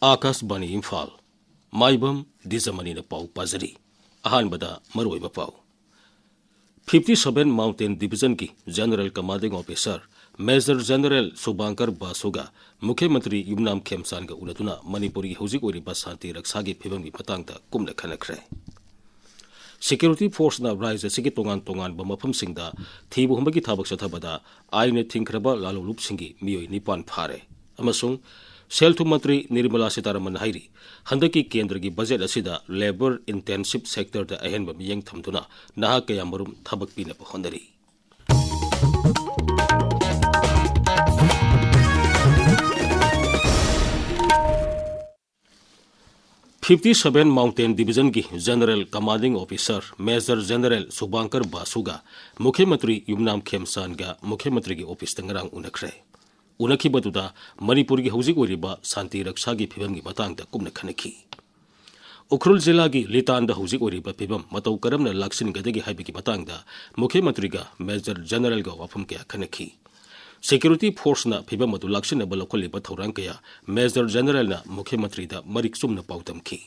Akashbani Imphal Maibam Dwijamani na pau pazari ahanbada maroiba pau 57 Mountain Division ki General Commanding Officer Major General Subankar Basuga Mukhyamantri Yumnam Khemsan ga unatuna Manipuri hojik oriba santi raksagi phibam gi patangda kumna khanakre Security Force na rise sigi tongan ba mafam singda thibu humbagi thabak sathabada aine thingkraba lalolup singi miyoi nipan phare amasung Sel to Mantri Nirmala Sitaraman Hairi, Handaki Kendragi budget asida labor intensive sector da ahenba miyang thamtuna naha kaya marum thabak pina pa hondari. "57 Mountain Division ki General Commanding Officer Major General Subankar Basuga Mukhyamantri Yumnam Khemsan ga Mukhyamantri ki office tangarang unakre. Unaki batuda Manipuri ki hojik oriba santi raksagi phibam gi matangda kumna khanaki Ukhrul jila gi litan da hojik oriba phibam matau karamna laksin gadagi haibigi matangda Mukhyamantri ga Major General ga wafam kya khanaki Security Force na phibam matu laksin na balokoli ba thorang kya Major General na Mukhyamantri da marik sumna pautam ki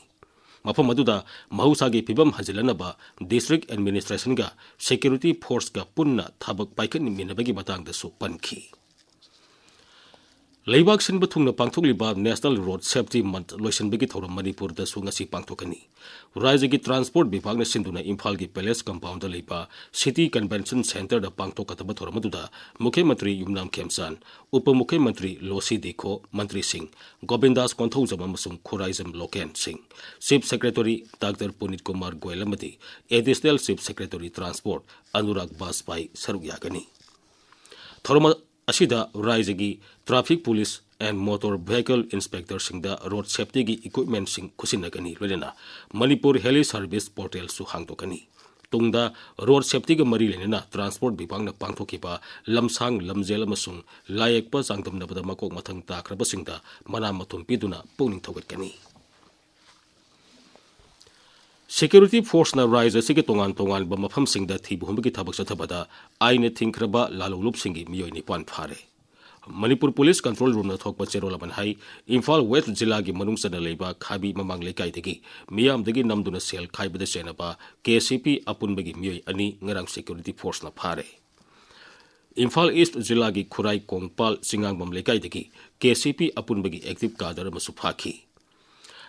mafam maduda mahusagi phibam hajilana ba District Administration ga Security Force ga punna thabak paikan minabagi matangda su panki Leibak sin bathungna pangthokliba National Road Safety Month loisenbagi thoram Manipur da sungasi pangthokani Raja gi Transport Bibhagna sinduna Imphal gi Palace Compound da leipa City Convention Center da pangthokataba thoram aduda Mukhyamantri Yumnam Khemsan Upamukhyamantri Losi Dekho Mantri Singh Govindas Konthoujam amasung Khuraizam Loken Singh Chief Secretary Dr. Punit Kumar Goyal amadi Additional Chief Secretary Transport Anurag Baspai saruk yagani Thorama Asida Raizagi Traffic Police and Motor Vehicle Inspector Singda Road Safety gi Equipment Sing Kusinagani Lena Manipur Heli Service Portal su hangtokani Tungda Road Safety ga mari lenena Transport Bibhag na pangthokiba lamsang lamjel amasung layekpa sangdam nabada makok mathang takraba singda mana mathum piduna pungning thogatkani Security Force na rise asigi tongan ba mafam singda thibu humbagi thabak sathabada aine thingkraba lalolup singi miyoi nipan phare Manipur Police Control Room na thokpa cherolaman hai Imphal West Jilla gi manungsana leiba khabi mamang lekai degi miyam degi namduna sel khaibada chenaba KCP apunbagi miyoi ani ngarang Security Force na phare Imphal East Jilla gi Khurai Kongpal Singangbam lekai degi KCP apunbagi active cadre masu phaki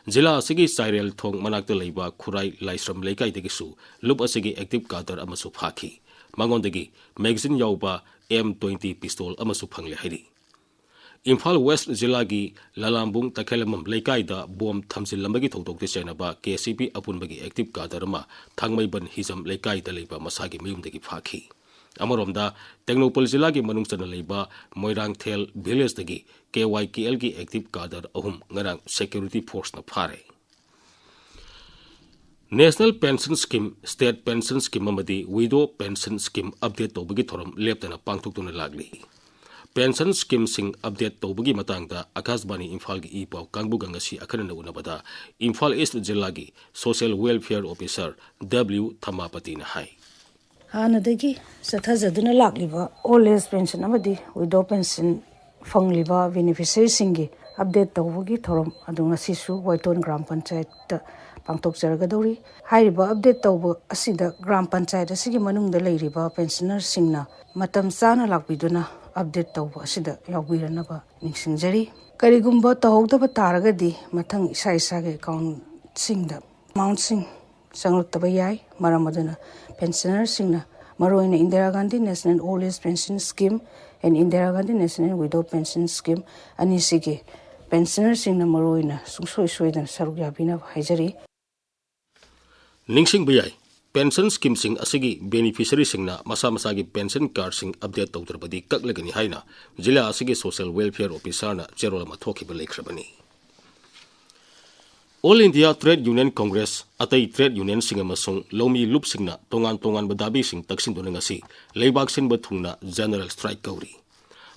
Jila asigi Cyril Thong manakta leiba Khurai Laisram leikai degisu lup asigi active cadre amasu phaki mangondagi magazine yauba M20 pistol amasu phangle hairi Imphal West Jilla gi Lalambung Takhelamam leikai da bom thamsil lambagi thoktok te chenaba KCP apunbagi active cadre ma thangmaiban hizam leikai da leiba masagi mayumdagi phaki Amoromda Technopol Jilla gi manungsana leiba Moirang Thel Village dagi KYKL gi active cadre ahum ngarang Security Force na phare National Pension Scheme State Pension Scheme amadi Widow Pension Scheme update tobagi thoram leptana pangthoktuna lagli Pension Scheme sing update tobagi matangda Akashbani Imphal gi ipau kangbuga ngasi akhanana unabada Imphal East Jilla gi Social Welfare Officer W Thamapati na hai Hanadagi sathajaduna lagliba old age pension amadi widow pension fangliba beneficiaries singi update tawagi thorom adunga sisu Waiton Gram Panchayat pangtok jargadori hairiba update tawba asida Gram Panchayat asigi manungda leiriba pensioners singna matam sana lakbiduna update tawba asida yawbiranaba ningsingjari karigumba tahogdaba taragadi mathang isa isa ge account singda amount sing sanglutaba yai maramaduna pensioners singna Maroina Indira Gandhi National Old Age Pension Scheme and Indira Gandhi National Widow Pension Scheme anisigi pensioners singna Maroina sungsoi soidan saruk yabina haijari Ningsing bayai pension scheme sing asigi beneficiary singna masa gi pension card sing update tawtrabadi kaklagani haina jila asigi social welfare officer na cherolama thokiba lekhrabani All India Trade Union Congress atai trade union singa masung lomi lup singna tongan badabi sing taksin dona ngasi leibak sin bathungna general strike kauri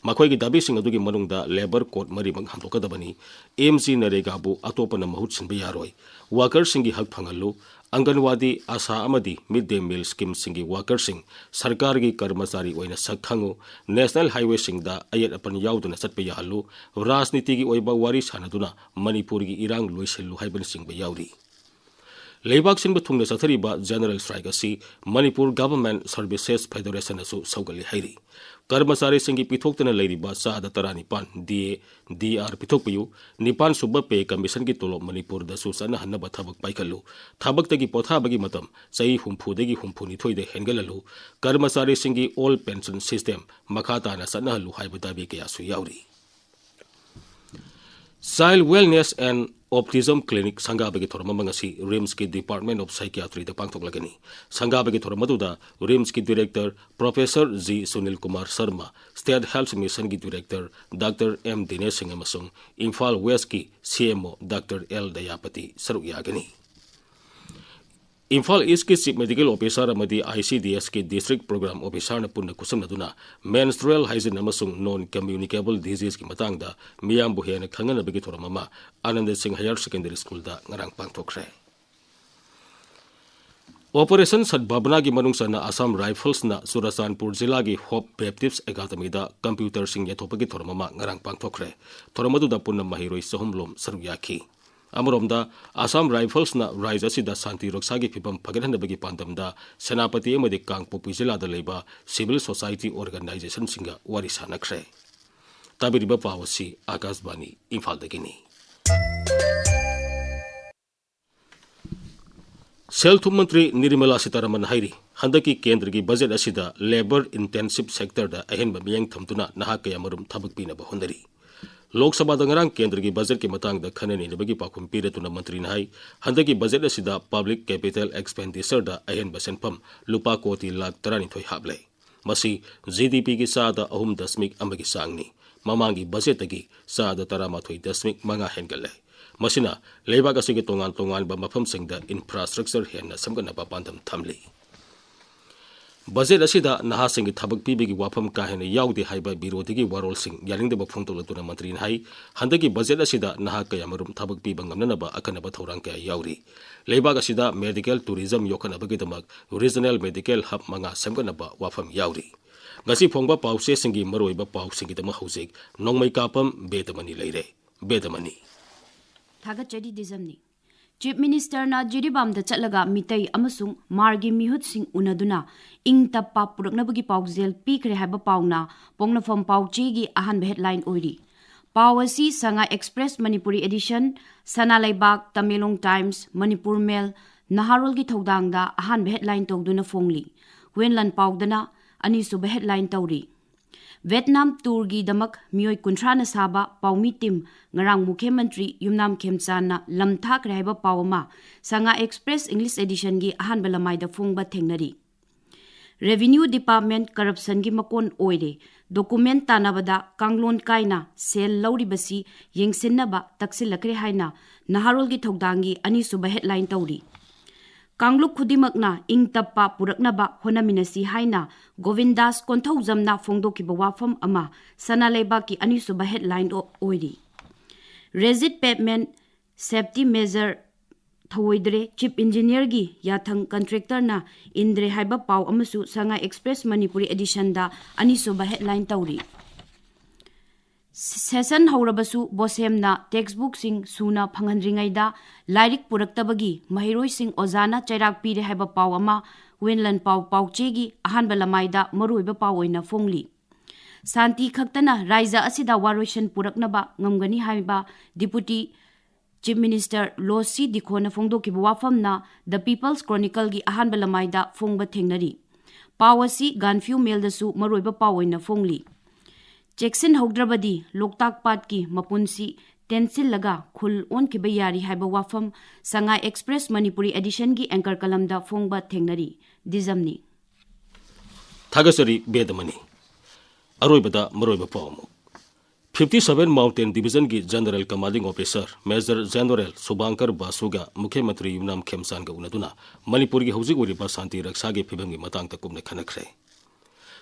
makhoi gi dabi sing adugi manungda labor code mari mang hamtokadabani MG Narega bu atopana mahut sinba yaroi worker singi hak phangalu anganwadi ASHA अमदी mid day meal scheme सिंगी वर्कर्सिंग सरकार की कर्मचारी ओइना सखंगु national highway सिंगदा अयत अपन याउदुना चटपे याहलु राजनीति की ओइबा वारी सानदुना मणिपुर की इरांग लोइसेलु हाइबन सिंगबे याउरी लेबाक सिंबा थुंगना चथरिबा जनरल स्ट्राइक असी मणिपुर गवर्नमेंट सर्विसेस फेडरेशन असु सौगली हाइरी कर्मचारी सिंगी पिथोक्तना लेरिबा सादा तरानिपान डीआर पिथोकपयु निपान सुब्बा पे कमीशन की तोलो मणिपुर दसु सना हन्नबा थबक पाइखलु थबक्तगी पोथाबगी मतम चई हुम्फुदगी हुम्फुनिथोइदे हेनगललु कर्मचारी सिंगी ऑल पेंशन सिस्टम मखाताना सनहलु हाइबा दाबी कयासु याउरी child wellness and autism clinic संगाबगी थोरमंगसी रिम्स की डिपार्टमेंट ऑफ साइकियाट्री पांगथोकलगनी संगाबगी थोरमदुदा रिम्स की director professor G Sunil Kumar Sharma state health mission की director doctor M Dinesh Singh अमसुंग इम्फाल वेस्ट की सीएमओ डॉक्टर एल दयापति सरुक यागनी इम्फाल ईस्ट की चीफ मेडिकल ऑफिसर अमदी आईसीडीएस की डिस्ट्रिक्ट प्रोग्राम ऑफिसर ने पुनः कुसमनदुना मेंस्ट्रुअल हाइजीन अमसुंग नॉन कम्युनिकेबल डिजीज की मतंगदा मियाम बुहेन खंगनबगी थोरममा Anand Singh higher secondary school दा ngarang पांगथोखरे ऑपरेशन सद्भावना की मनुंगसना असम राइफल्स ना सुरसानपुर जिला की होप बैप्टिस्ट एकाडमी दा कंप्यूटर सिंह यथोपगी थोरममा ngarang पांगथोखरे थोरमदुदा पुनः महिरोई सहुमलोम सरुक याखी अमरोमदा असम राइफल्स ना राइज असिदा शांति रक्षा की फिबम फगनहनबगी पांदमदा सेनापति अमदि कांगपोपी जिलादा लेबा सिविल सोसाइटी ऑर्गेनाइजेशन सिंगा वारी सानखरे ताबिरिबा पावसी आकाशवाणी इम्फालदगिनी सेल थुम मंत्री निर्मला सीतारमण हाइरी हंदकी केंद्र की बजट असिदा लेबर इंटेंसिव सेक्टर दा अहेनबा मियंग थमतुना नहा कयामरुम थबक पिनबा होंदरी लोकसभा दंगरांग केंद्र की बजट के मतंग खननीबगी पाखुम पीरतुना मंत्री नाई हंदकी बजट असिदा पब्लिक कैपिटल एक्सपेंडिचर दा अहेनबा सेनफम लुपा कोटी लाख 12 हाबले मसी जीडीपी की सादा 3.1 सांगनी ममांगी बजट की सादा 13.5 हेनगले मसिना लेबाक असिगे तोंगान तोंगान बा मफम सिंगदा इंफ्रास्ट्रक्चर हेन समगनबा पांदम थमली बजेट असिदा नहासिंग थबक पीबगी वाफम काहेने याउदे हाइबा बिरोधी वारोल सिंह यारिंगदबा फोंतोलतुना मंत्री हाई हंदकी बजेट असिदा नहा कयामरुम थबक पीबा ngamnanaba अकनबा थौरांग कया याउरी लेबाक असिदा मेडिकल टूरिज्म योखनबगीदमक रीजनल मेडिकल हब मंगा सेमगनबा वाफम याउरी ngasi phongba pause singi maroiba pausingi dama hojik nongmeikapam bedamani leire bedamani थागत चडी दिजमनी चीफ मिनिस्टर ना जिरीबाम द चलगा मितई अमसुंग मार्गी मिहुत सिंह उनदुना इंग तप्पा पुरकनबगी पाउजेल पीखरे हाइबा पाउना पोंगनफम पाउचेगी अहन हेडलाइन ओइरी पावसी Sangai Express Manipuri edition Sanaleibak Tamilong times Manipur mail नहारोल की थौदांगदा अहन हेडलाइन तौदुना फोंगली वेनलन पाउदना अनिसुब हेडलाइन तौरी वियतनाम टूर की दमक मियोय कुंथ्राना साबा पाउमी टीम ngarang मुख्यमंत्री युमनाम खेमचाना लमथाक रहबा पावमा संगा एक्सप्रेस इंग्लिश एडिशन की अहान बलमाइदा फोंगबा थेंगनरी रेवेन्यू डिपार्टमेंट करप्शन की मकोन ओइरे डॉक्यूमेंट तानाबदा कांगलोन काइना सेल लौरिबसी येंगसिनबा तक्सिलकरे हाइना नहारोल की थौदांगी अनिसुब हेडलाइन तौरी कांगलुक खुदिमकना इंग तप्पा पुरकनबा होनमिनसी हाइना गोविंदास कोंथौजमना फोंदोकिबा वाफम अमा सनालेबा की अनिसुब हेडलाइन ओइरी रेजिट पेमेंट सेफ्टी मेजर थवोइदरे चीफ इंजीनियर की याथंग कंट्रेक्टर ना इंद्रे हाइबा पाव अमसु संगा एक्सप्रेस मणिपुरी एडिशन दा अनिसुब हेडलाइन तौरी सेशन हौरबसु बोसेमना टेक्स्ट बुक सिंग सुना फंगनरिंगैदा लाइरिक पुरक्तबगी महिरोई सिंग ओजाना चैराक पीरे हाइबा पाव अमा वेनलन पाव पाउचेगी अहान बलमाइदा मरुइबा पाव ओइना फोंगली शांति खक्तना राइजा असिदा वारोइशन पुरकनबा ngamgani हाइबा डिप्यूटी चीफ मिनिस्टर लोसी दिखोना फोंदोकिबा वाफमना द पीपल्स क्रॉनिकल की अहान बलमाइदा फोंगबा थेंगनरी पावसी गानफ्यू मेलदसु मरुइबा पाव ओइना फोंगली चेक्सिन हौद्रबदी लोकताक पाट की मपुनसी टेंसिल लगा खुल ओन के बयारी हाइबा वाफम संगा एक्सप्रेस मणिपुरी एडिशन की एंकर कलमदा फोंगबा थेंगनरी दिजमनी थागसरी बेदमनी अरोइबदा मरोइबा पावमु 57 माउंटेन डिवीजन की general commanding officer major general Subhankar बासुगा मुख्यमंत्री युमनाम खेमसान का उनदुना मणिपुर की हौजिक ओरिबा शांति रक्षा की फिबम की मतंग तकुमने खनखरे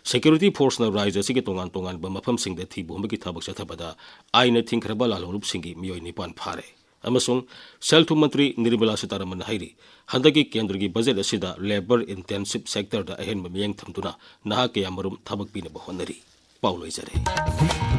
सिक्योरिटी फोर्स ना राज्य से तोंगान तोंगान मफम सिंह थी बोम की थबक चथबदा आईने थिंखरबा लालोरूप सिंह मियोय निपान फारे अमसुंग सेल थुम मंत्री निर्मला सीतारमण हाइरी हंदगी केंद्र की बजट असिदा लेबर इंटेंसिव सेक्टर दा अहेन मियंग थमदुना नहा के अमरुम थबक पीने होनरी पाउ लोइजरे।